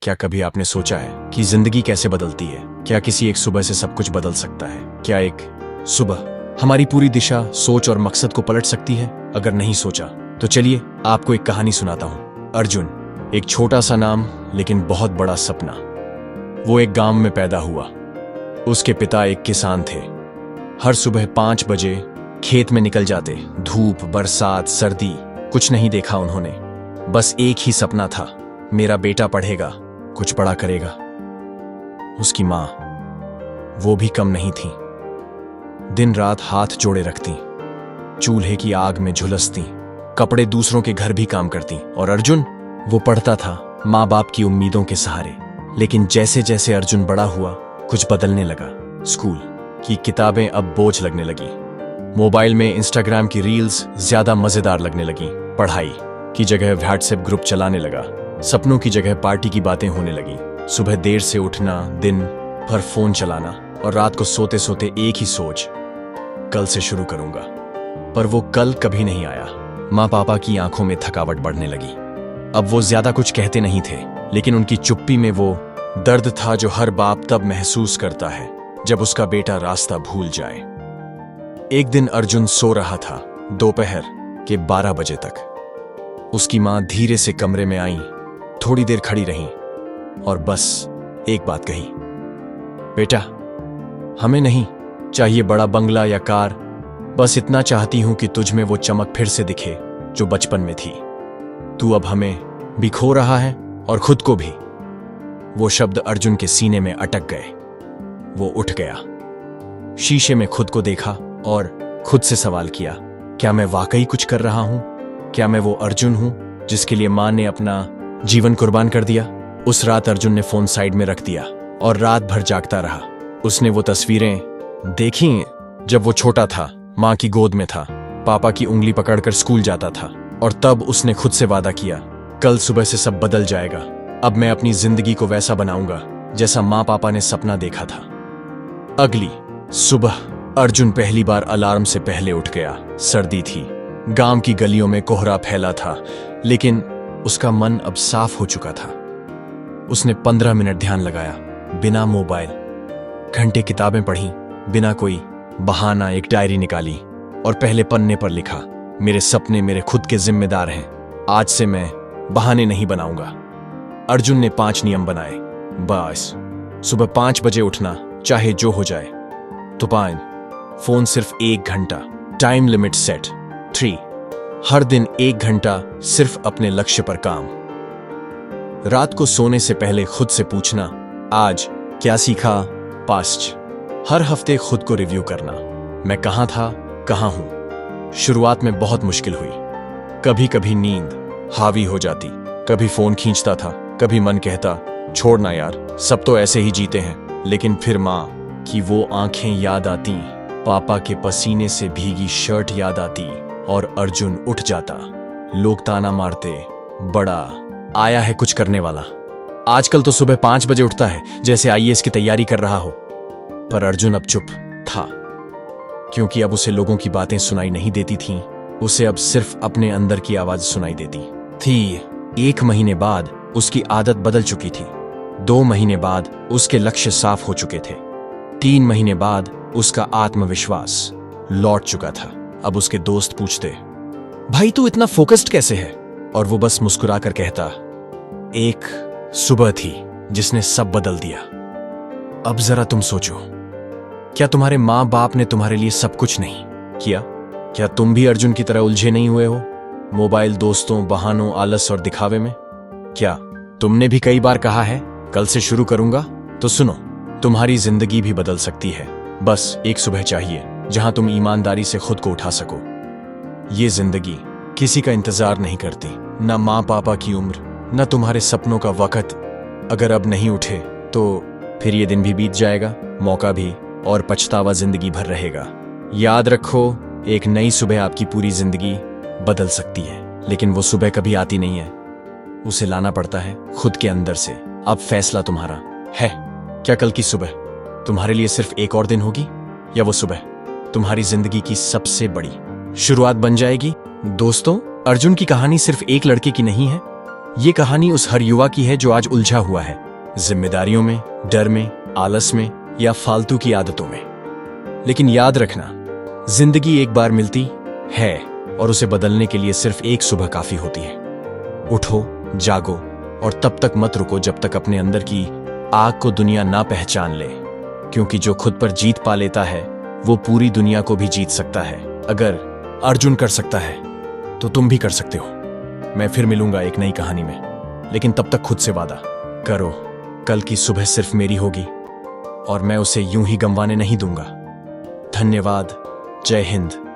क्या कभी आपने सोचा है कि जिंदगी कैसे बदलती है? क्या किसी एक सुबह से सब कुछ बदल सकता है? क्या एक सुबह हमारी पूरी दिशा, सोच और मकसद को पलट सकती है? अगर नहीं सोचा तो चलिए आपको एक कहानी सुनाता हूँ। अर्जुन, एक छोटा सा नाम लेकिन बहुत बड़ा सपना। वो एक गांव में पैदा हुआ। उसके पिता एक किसान थे। हर सुबह 5 बजे खेत में निकल जाते। धूप, बरसात, सर्दी, कुछ नहीं देखा उन्होंने। बस एक ही सपना था, मेरा बेटा पढ़ेगा, कुछ बड़ा करेगा। उसकी माँ, वो भी कम नहीं थी। दिन रात हाथ जोड़े रखती, चूल्हे की आग में झुलसती, कपड़े दूसरों के घर भी काम करती। और अर्जुन, वो पढ़ता था माँ बाप की उम्मीदों के सहारे। लेकिन जैसे जैसे अर्जुन बड़ा हुआ, कुछ बदलने लगा। स्कूल की किताबें अब बोझ लगने लगी। मोबाइल में इंस्टाग्राम की रील्स ज्यादा मजेदार लगने लगी। पढ़ाई की जगह व्हाट्सएप ग्रुप चलाने लगा। सपनों की जगह पार्टी की बातें होने लगी। सुबह देर से उठना, दिन भर फोन चलाना और रात को सोते सोते एक ही सोच, कल से शुरू करूंगा। पर वो कल कभी नहीं आया। माँ पापा की आंखों में थकावट बढ़ने लगी। अब वो ज्यादा कुछ कहते नहीं थे, लेकिन उनकी चुप्पी में वो दर्द था जो हर बाप तब महसूस करता है जब उसका बेटा रास्ता भूल जाए। एक दिन अर्जुन सो रहा था, दोपहर के 12 बजे तक। उसकी माँ धीरे से कमरे में आई, थोड़ी देर खड़ी रही और बस एक बात कही, बेटा, हमें नहीं चाहिए बड़ा बंगला या कार, बस इतना चाहती हूं कि तुझ में वो चमक फिर से दिखे जो बचपन में थी। तू अब हमें भी खो रहा है और खुद को भी। वो शब्द अर्जुन के सीने में अटक गए। वो उठ गया, शीशे में खुद को देखा और खुद से सवाल किया, क्या मैं वाकई कुछ कर रहा हूं? क्या मैं वो अर्जुन हूं जिसके लिए मां ने अपना जीवन कुर्बान कर दिया? उस रात अर्जुन ने फोन साइड में रख दिया और रात भर जागता रहा। उसने वो तस्वीरें देखी जब वो छोटा था, मां की गोद में था, पापा की उंगली पकड़कर स्कूल जाता था। और तब उसने खुद से वादा किया, कल सुबह से सब बदल जाएगा। अब मैं अपनी जिंदगी को वैसा बनाऊंगा जैसा माँ पापा ने सपना देखा था। अगली सुबह अर्जुन पहली बार अलार्म से पहले उठ गया। सर्दी थी, गांव की गलियों में कोहरा फैला था, लेकिन उसका मन अब साफ हो चुका था। उसने 15 मिनट ध्यान लगाया, बिना मोबाइल। घंटे किताबें पढ़ी, बिना कोई बहाना एक डायरी निकाली और पहले पन्ने पर लिखा, मेरे सपने मेरे खुद के जिम्मेदार हैं, आज से मैं बहाने नहीं बनाऊंगा। अर्जुन ने 5 नियम बनाए। बस सुबह 5 बजे उठना, चाहे जो हो जाए। तो 5, फोन सिर्फ 1 घंटा, टाइम लिमिट सेट। 3, हर दिन 1 घंटा सिर्फ अपने लक्ष्य पर काम। रात को सोने से पहले खुद से पूछना, आज क्या सीखा? पास्ट। हर हफ्ते खुद को रिव्यू करना, मैं कहां था, कहां हूं। शुरुआत में बहुत मुश्किल हुई। कभी कभी नींद हावी हो जाती, कभी फोन खींचता था, कभी मन कहता, छोड़ना यार, सब तो ऐसे ही जीते हैं। लेकिन फिर माँ की वो आंखें याद आती, पापा के पसीने से भीगी शर्ट याद आती और अर्जुन उठ जाता। लोग ताना मारते, बड़ा आया है कुछ करने वाला। आजकल तो सुबह 5 बजे उठता है जैसे आईएएस की तैयारी कर रहा हो। पर अर्जुन अब चुप था, क्योंकि अब उसे लोगों की बातें सुनाई नहीं देती थीं। उसे अब सिर्फ अपने अंदर की आवाज सुनाई देती थी। 1 महीने बाद उसकी आदत बदल चुकी थी। 2 महीने बाद उसके लक्ष्य साफ हो चुके थे। 3 महीने बाद उसका आत्मविश्वास लौट चुका था। अब उसके दोस्त पूछते, भाई तू इतना फोकस्ड कैसे है? और वो बस मुस्कुराकर कहता, एक सुबह थी जिसने सब बदल दिया। अब जरा तुम सोचो, क्या तुम्हारे माँ बाप ने तुम्हारे लिए सब कुछ नहीं किया? क्या तुम भी अर्जुन की तरह उलझे नहीं हुए हो मोबाइल, दोस्तों, बहानों, आलस और दिखावे में? क्या तुमने भी कई बार कहा है, कल से शुरू करूंगा? तो सुनो, तुम्हारी जिंदगी भी बदल सकती है। बस एक सुबह चाहिए जहां तुम ईमानदारी से खुद को उठा सको। ये जिंदगी किसी का इंतजार नहीं करती, ना माँ पापा की उम्र, ना तुम्हारे सपनों का वक्त। अगर अब नहीं उठे तो फिर ये दिन भी बीत जाएगा, मौका भी, और पछतावा जिंदगी भर रहेगा। याद रखो, एक नई सुबह आपकी पूरी जिंदगी बदल सकती है, लेकिन वो सुबह कभी आती नहीं है, उसे लाना पड़ता है खुद के अंदर से। अब फैसला तुम्हारा है। क्या कल की सुबह तुम्हारे लिए सिर्फ एक और दिन होगी, या वो सुबह तुम्हारी जिंदगी की सबसे बड़ी शुरुआत बन जाएगी? दोस्तों, अर्जुन की कहानी सिर्फ एक लड़के की नहीं है, ये कहानी उस हर युवा की है जो आज उलझा हुआ है, जिम्मेदारियों में, डर में, आलस में या फालतू की आदतों में। लेकिन याद रखना, जिंदगी एक बार मिलती है और उसे बदलने के लिए सिर्फ एक सुबह काफी होती है। उठो, जागो और तब तक मत रुको जब तक अपने अंदर की आग को दुनिया ना पहचान ले, क्योंकि जो खुद पर जीत पा लेता है वो पूरी दुनिया को भी जीत सकता है। अगर अर्जुन कर सकता है तो तुम भी कर सकते हो। मैं फिर मिलूंगा एक नई कहानी में, लेकिन तब तक खुद से वादा करो, कल की सुबह सिर्फ मेरी होगी और मैं उसे यूं ही गंवाने नहीं दूंगा। धन्यवाद। जय हिंद।